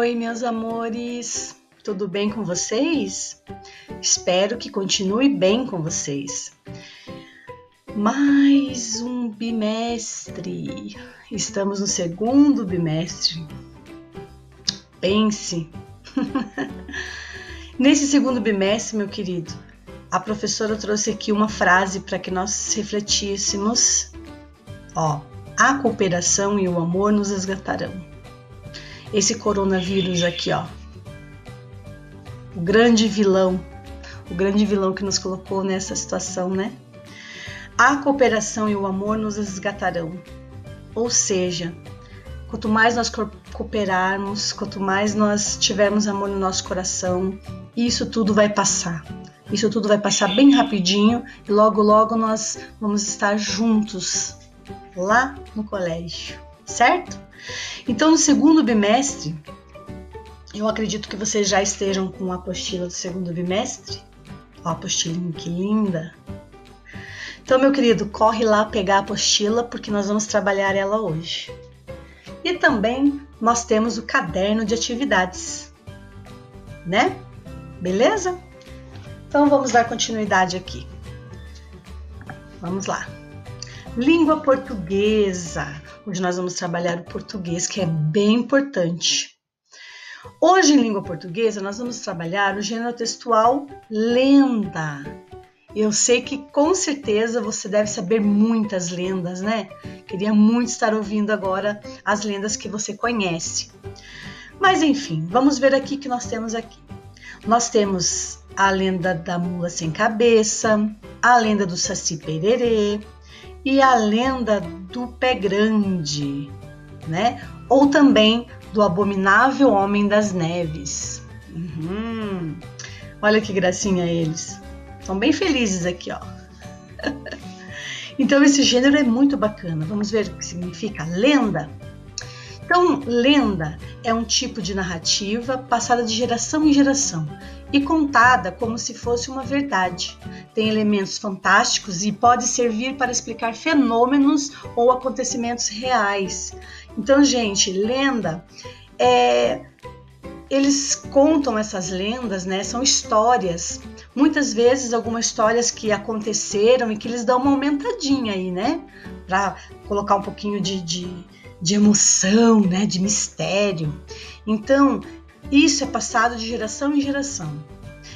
Oi, meus amores, tudo bem com vocês? Espero que continue bem com vocês. Mais um bimestre, estamos no segundo bimestre. Pense! Nesse segundo bimestre, meu querido, a professora trouxe aqui uma frase para que nós refletíssemos. A cooperação e o amor nos resgatarão. Esse coronavírus aqui, o grande vilão que nos colocou nessa situação, né? A cooperação e o amor nos resgatarão. Ou seja, quanto mais nós cooperarmos, quanto mais nós tivermos amor no nosso coração, isso tudo vai passar. Isso tudo vai passar bem rapidinho e logo, logo nós vamos estar juntos lá no colégio, certo? Então, no segundo bimestre, eu acredito que vocês já estejam com a apostila do segundo bimestre. Ó, a apostilinha que linda! Então, meu querido, corre lá pegar a apostila, porque nós vamos trabalhar ela hoje. E também nós temos o caderno de atividades, né? Beleza? Então, vamos dar continuidade aqui. Vamos lá. Língua portuguesa. Hoje nós vamos trabalhar o português, que é bem importante. Hoje, em língua portuguesa, nós vamos trabalhar o gênero textual lenda. Eu sei que com certeza você deve saber muitas lendas, né? Queria muito estar ouvindo agora as lendas que você conhece. Mas enfim, vamos ver aqui o que nós temos aqui. Nós temos a lenda da mula sem cabeça, a lenda do Saci Pererê e a lenda do pé grande, né? Ou também do abominável homem das neves. Olha que gracinha eles. Estão bem felizes aqui, Então, esse gênero é muito bacana. Vamos ver o que significa lenda? Então, lenda é um tipo de narrativa passada de geração em geração e contada como se fosse uma verdade. Tem elementos fantásticos e pode servir para explicar fenômenos ou acontecimentos reais. Então, gente, lenda eles contam essas lendas, né? São histórias. Muitas vezes algumas histórias que aconteceram e que eles dão uma aumentadinha aí, né? Para colocar um pouquinho de emoção, né? De mistério. Então, isso é passado de geração em geração.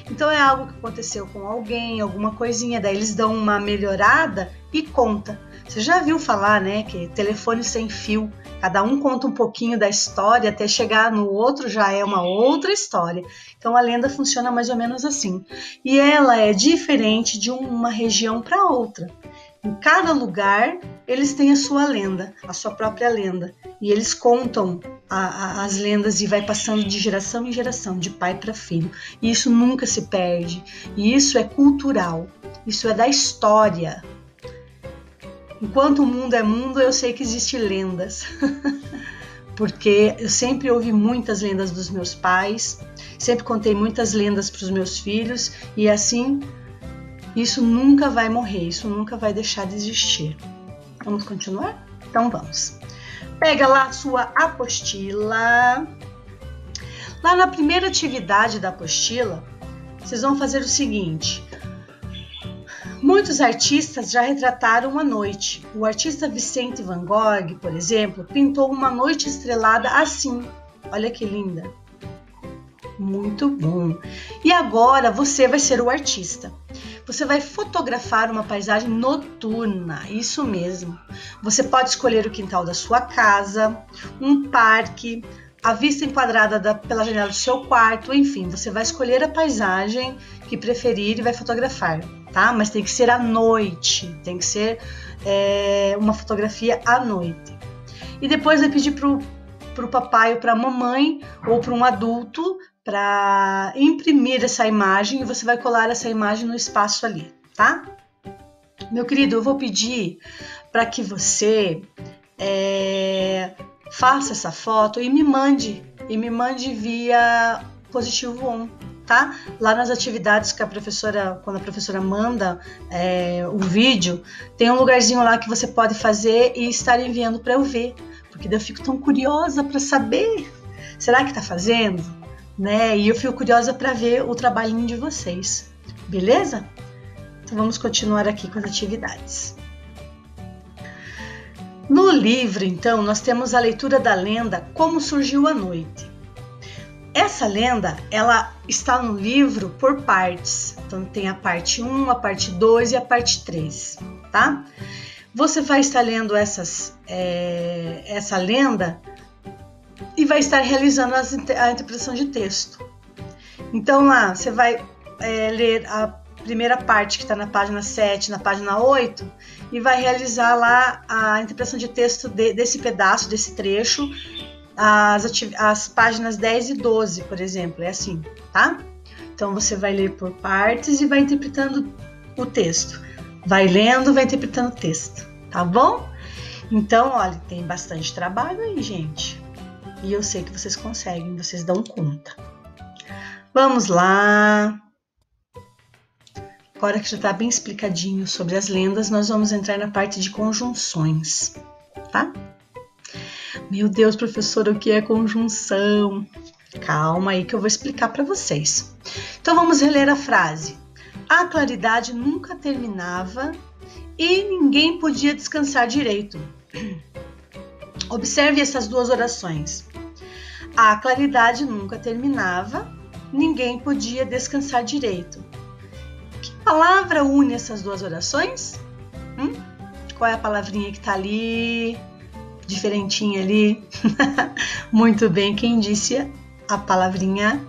Então, é algo que aconteceu com alguém, alguma coisinha, daí eles dão uma melhorada e conta. Você já viu falar, né, que telefone sem fio, cada um conta um pouquinho da história, até chegar no outro já é uma outra história. Então, a lenda funciona mais ou menos assim. E ela é diferente de uma região para outra. Em cada lugar, eles têm a sua lenda, a sua própria lenda. E eles contam as lendas e vai passando de geração em geração, de pai para filho. E isso nunca se perde. E isso é cultural. Isso é da história. Enquanto o mundo é mundo, eu sei que existem lendas. Porque eu sempre ouvi muitas lendas dos meus pais, sempre contei muitas lendas para os meus filhos, e assim, isso nunca vai morrer, isso nunca vai deixar de existir. Vamos continuar? Então vamos. Pega lá a sua apostila. Lá na primeira atividade da apostila, vocês vão fazer o seguinte. Muitos artistas já retrataram uma noite. O artista Vicente Van Gogh, por exemplo, pintou uma noite estrelada assim. Olha que linda. Muito bom. E agora você vai ser o artista. Você vai fotografar uma paisagem noturna, isso mesmo. Você pode escolher o quintal da sua casa, um parque, a vista enquadrada pela janela do seu quarto, enfim, você vai escolher a paisagem que preferir e vai fotografar, tá? Mas tem que ser à noite, tem que ser uma fotografia à noite. E depois vai pedir pro papai ou pra mamãe ou para um adulto para imprimir essa imagem e você vai colar essa imagem no espaço ali, tá? Meu querido, eu vou pedir para que você faça essa foto e me mande via Positivo On, tá? Lá nas atividades que quando a professora manda o vídeo, tem um lugarzinho lá que você pode fazer e estar enviando para eu ver, porque daí eu fico tão curiosa para saber Será que tá fazendo? Né? E eu fico curiosa para ver o trabalhinho de vocês, beleza? Então vamos continuar aqui com as atividades. No livro, então, nós temos a leitura da lenda Como Surgiu a Noite. Essa lenda, ela está no livro por partes. Então tem a parte 1, a parte 2 e a parte 3, tá? Você vai estar lendo essa lenda e vai estar realizando a interpretação de texto. Então lá, você vai ler a primeira parte que está na página 7, na página 8, e vai realizar lá a interpretação de texto desse pedaço, desse trecho, as páginas 10 e 12, por exemplo, é assim, tá? Então você vai ler por partes e vai interpretando o texto. Vai lendo, vai interpretando o texto, tá bom? Então, olha, tem bastante trabalho aí, gente. E eu sei que vocês conseguem, vocês dão conta. Vamos lá. Agora que já está bem explicadinho sobre as lendas, nós vamos entrar na parte de conjunções, tá? Meu Deus, professora, o que é conjunção? Calma aí que eu vou explicar para vocês. Então vamos reler a frase. A claridade nunca terminava e ninguém podia descansar direito. Observe essas duas orações. A claridade nunca terminava, ninguém podia descansar direito. Que palavra une essas duas orações? Qual é a palavrinha que está ali, diferentinha ali? Muito bem, quem disse a palavrinha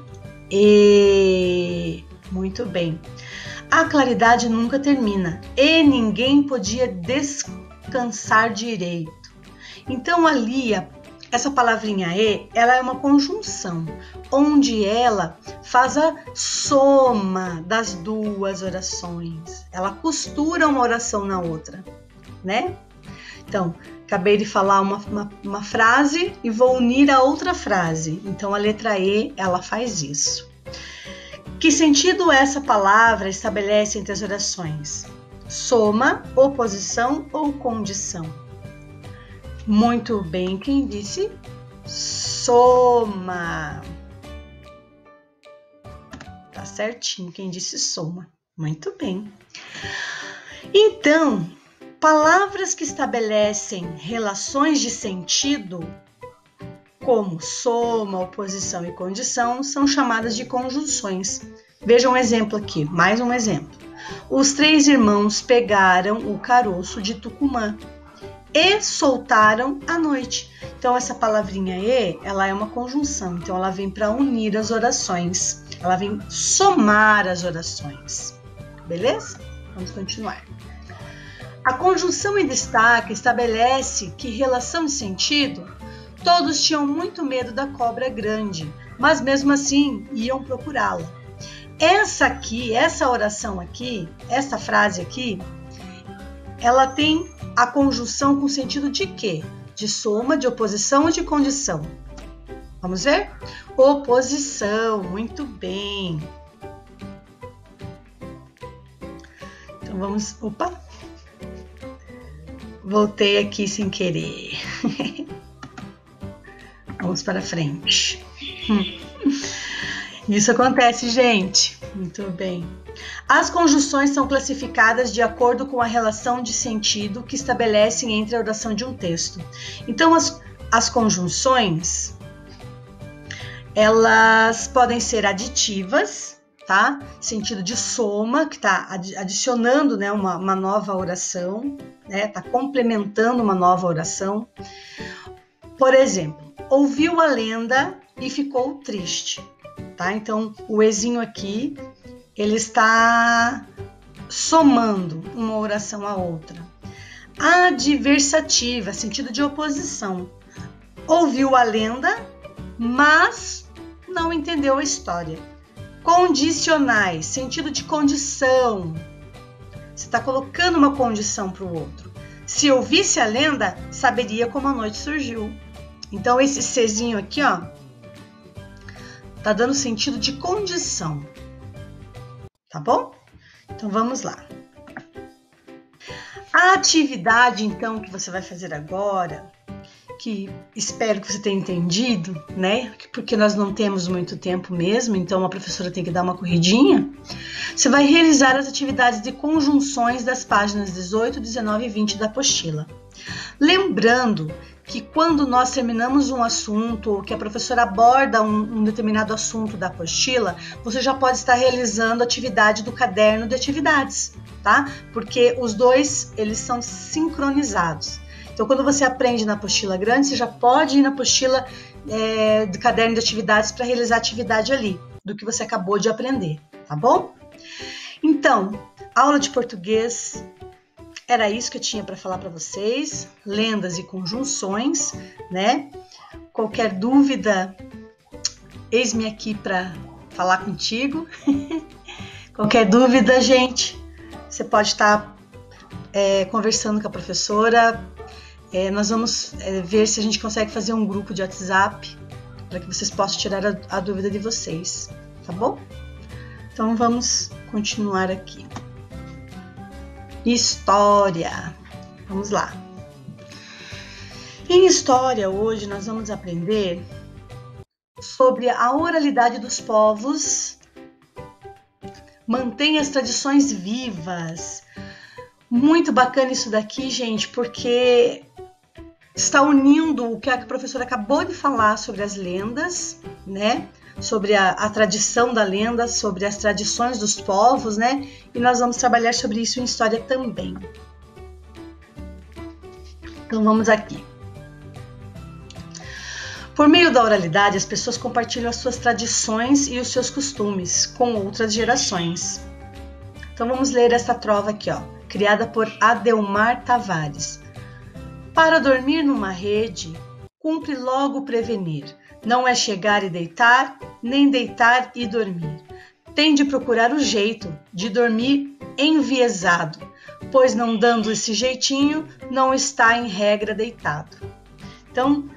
E? Muito bem. A claridade nunca termina e ninguém podia descansar direito. Então ali, essa palavrinha E, ela é uma conjunção, onde ela faz a soma das duas orações. Ela costura uma oração na outra, né? Então, acabei de falar uma frase e vou unir a outra frase. Então, a letra E, ela faz isso. Que sentido essa palavra estabelece entre as orações? Soma, oposição ou condição? Muito bem, quem disse? Soma. Tá certinho, quem disse soma. Muito bem. Então, palavras que estabelecem relações de sentido, como soma, oposição e condição, são chamadas de conjunções. Veja um exemplo aqui, mais um exemplo. Os 3 irmãos pegaram o caroço de Tucumã e soltaram à noite. Então, essa palavrinha E, ela é uma conjunção. Então, ela vem para unir as orações. Ela vem somar as orações. Beleza? Vamos continuar. A conjunção em destaque estabelece que relação de sentido, todos tinham muito medo da cobra grande, mas mesmo assim iam procurá-la. Essa oração aqui, essa frase aqui, ela tem a conjunção com sentido de quê? De soma, de oposição ou de condição? Vamos ver? Oposição, muito bem. Então vamos... Opa! Voltei aqui sem querer. Vamos para frente. Isso acontece, gente. Muito bem. As conjunções são classificadas de acordo com a relação de sentido que estabelecem entre a oração de um texto. Então, as conjunções, elas podem ser aditivas, tá? Sentido de soma, que está adicionando, né, uma nova oração, né? Está complementando uma nova oração. Por exemplo, ouviu a lenda e ficou triste, tá? Então, o ezinho aqui, ele está somando uma oração à outra. Adversativa, sentido de oposição. Ouviu a lenda, mas não entendeu a história. Condicionais, sentido de condição. Você está colocando uma condição para o outro. Se eu visse a lenda, saberia como a noite surgiu. Então, esse Czinho aqui, ó, tá dando sentido de condição. Tá bom? Então, vamos lá. A atividade, então, que você vai fazer agora que espero que você tenha entendido, né? Porque nós não temos muito tempo mesmo, então a professora tem que dar uma corridinha. Você vai realizar as atividades de conjunções das páginas 18, 19 e 20 da apostila. Lembrando que quando nós terminamos um assunto ou que a professora aborda um determinado assunto da apostila, você já pode estar realizando a atividade do caderno de atividades, tá? Porque os dois, eles são sincronizados. Então, quando você aprende na apostila grande, você já pode ir na apostila do caderno de atividades para realizar a atividade ali, do que você acabou de aprender, tá bom? Então, aula de português, era isso que eu tinha para falar para vocês, lendas e conjunções, né? Qualquer dúvida, eis-me aqui para falar contigo. Qualquer dúvida, gente, você pode estar conversando com a professora. Nós vamos ver se a gente consegue fazer um grupo de WhatsApp para que vocês possam tirar a dúvida de vocês, tá bom? Então vamos continuar aqui. História. Vamos lá. Em história, hoje nós vamos aprender sobre a oralidade dos povos. Mantém as tradições vivas. Muito bacana isso daqui, gente, porque está unindo o que a professora acabou de falar sobre as lendas, né? Sobre a tradição da lenda, sobre as tradições dos povos, né? E nós vamos trabalhar sobre isso em história também. Então vamos aqui. Por meio da oralidade, as pessoas compartilham as suas tradições e os seus costumes com outras gerações. Então vamos ler essa trova aqui, ó, criada por Adelmar Tavares. Para dormir numa rede, cumpre logo prevenir. Não é chegar e deitar, nem deitar e dormir. Tem de procurar o jeito de dormir enviesado, pois não dando esse jeitinho, não está em regra deitado. Então,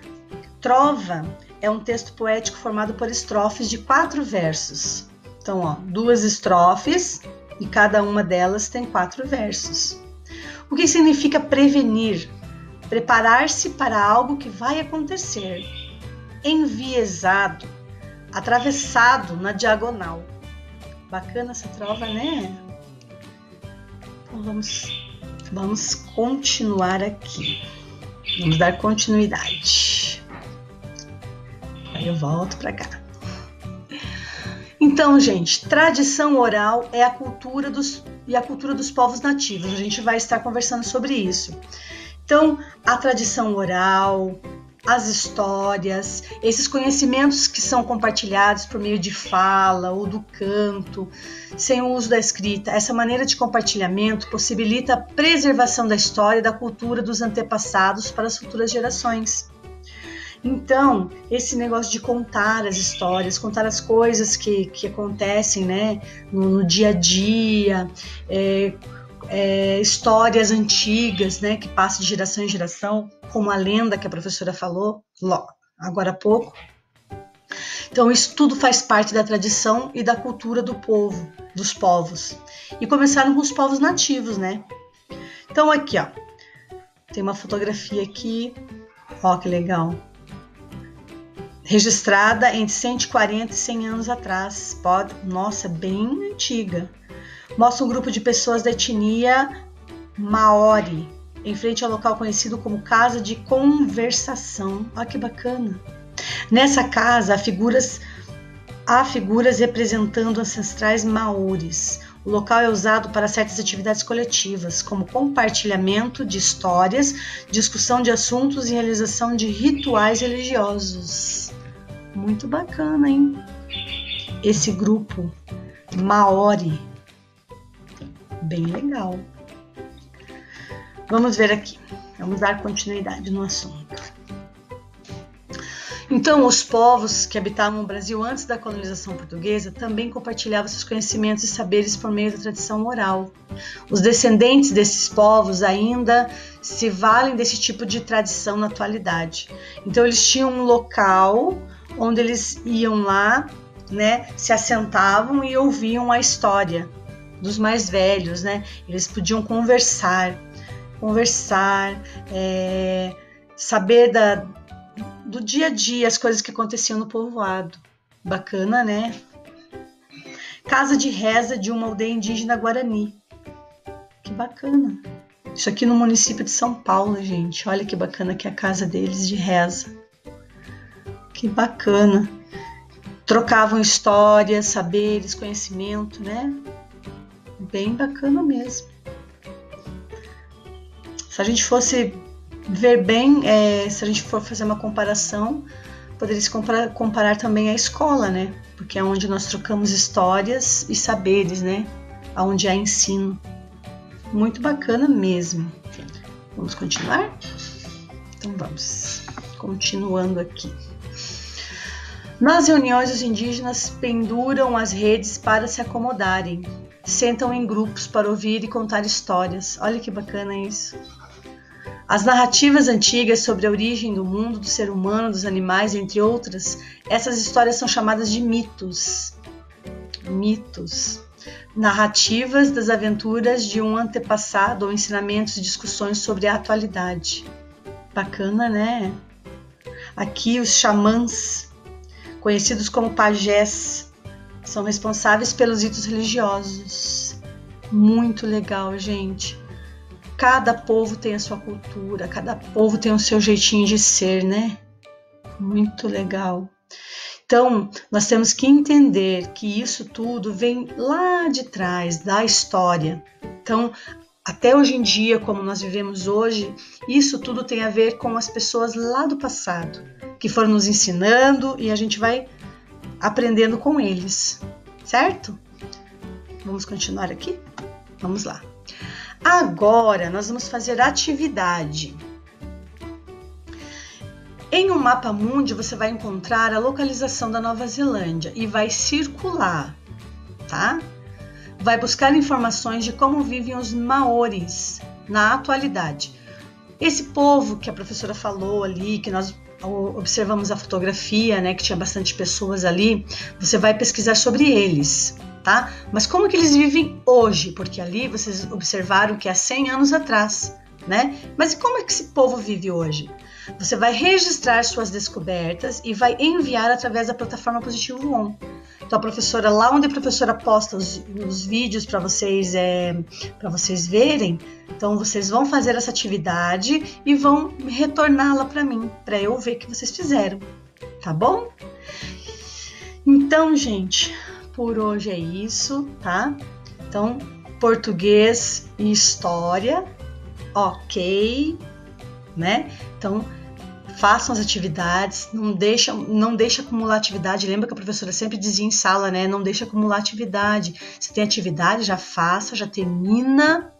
trova é um texto poético formado por estrofes de 4 versos. Então, ó, 2 estrofes e cada uma delas tem 4 versos. O que significa prevenir? Preparar-se para algo que vai acontecer. Enviesado, atravessado na diagonal. Bacana essa trova, né? Então vamos continuar aqui. Vamos dar continuidade. Aí eu volto para cá. Então, gente, tradição oral é a cultura dos povos nativos. A gente vai estar conversando sobre isso. Então, a tradição oral, as histórias, esses conhecimentos que são compartilhados por meio de fala ou do canto, sem o uso da escrita, essa maneira de compartilhamento possibilita a preservação da história e da cultura dos antepassados para as futuras gerações. Então, esse negócio de contar as histórias, contar as coisas que acontecem, né, no dia a dia, histórias antigas, né, que passam de geração em geração, como a lenda que a professora falou agora há pouco. Então, isso tudo faz parte da tradição e da cultura do povo, dos povos. E começaram com os povos nativos, né? Então, aqui, ó, tem uma fotografia aqui, ó, que legal. Registrada entre 140 e 100 anos atrás. Nossa, bem antiga. Mostra um grupo de pessoas da etnia Maori, em frente ao local conhecido como Casa de Conversação. Olha que bacana! Nessa casa há figuras representando ancestrais maoris. O local é usado para certas atividades coletivas, como compartilhamento de histórias, discussão de assuntos e realização de rituais religiosos. Muito bacana, hein? Esse grupo Maori. Bem legal. Vamos ver aqui. Vamos dar continuidade no assunto. Então, os povos que habitavam o Brasil antes da colonização portuguesa também compartilhavam seus conhecimentos e saberes por meio da tradição oral. Os descendentes desses povos ainda se valem desse tipo de tradição na atualidade. Então, eles tinham um local onde eles iam lá, né, se assentavam e ouviam a história dos mais velhos, né? Eles podiam conversar, saber do dia a dia, as coisas que aconteciam no povoado. Bacana, né? Casa de reza de uma aldeia indígena Guarani. Que bacana. Isso aqui no município de São Paulo, gente. Olha que bacana que é a casa deles de reza. Que bacana. Trocavam histórias, saberes, conhecimento, né? Bem bacana mesmo. Se a gente fosse ver bem, se a gente for fazer uma comparação, poderia se comparar também à escola, né? Porque é onde nós trocamos histórias e saberes, né? Onde há ensino. Muito bacana mesmo. Vamos continuar? Então vamos. Continuando aqui. Nas reuniões, os indígenas penduram as redes para se acomodarem. Sentam em grupos para ouvir e contar histórias. Olha que bacana isso. As narrativas antigas sobre a origem do mundo, do ser humano, dos animais, entre outras, essas histórias são chamadas de mitos. Mitos. Narrativas das aventuras de um antepassado ou ensinamentos e discussões sobre a atualidade. Bacana, né? Aqui os xamãs, conhecidos como pajés, são responsáveis pelos ritos religiosos. Muito legal, gente. Cada povo tem a sua cultura, cada povo tem o seu jeitinho de ser, né? Muito legal. Então, nós temos que entender que isso tudo vem lá de trás, da história. Então, até hoje em dia, como nós vivemos hoje, isso tudo tem a ver com as pessoas lá do passado, que foram nos ensinando e a gente vai aprendendo com eles, certo? Vamos continuar aqui? Vamos lá. Agora, nós vamos fazer atividade. Em um mapa mundi, você vai encontrar a localização da Nova Zelândia e vai circular, tá? Vai buscar informações de como vivem os maoris na atualidade. Esse povo que a professora falou ali, que nós observamos a fotografia, né, que tinha bastante pessoas ali, você vai pesquisar sobre eles, tá? Mas como que eles vivem hoje? Porque ali vocês observaram que há 100 anos atrás, né? Mas e como é que esse povo vive hoje? Você vai registrar suas descobertas e vai enviar através da plataforma Positivo On. Então, a professora, lá onde a professora posta os vídeos para vocês verem, então vocês vão fazer essa atividade e vão retorná-la para mim, para eu ver que vocês fizeram, tá bom? Então, gente, por hoje é isso, tá? Então, português e história, ok, né? Então, façam as atividades, não deixa acumular atividade. Lembra que a professora sempre dizia em sala, né? Não deixa acumular atividade. Se tem atividade, já faça, já termina,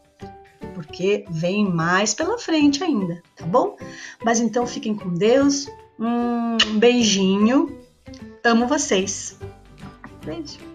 porque vem mais pela frente ainda, tá bom? Mas então fiquem com Deus, um beijinho, amo vocês. Beijo.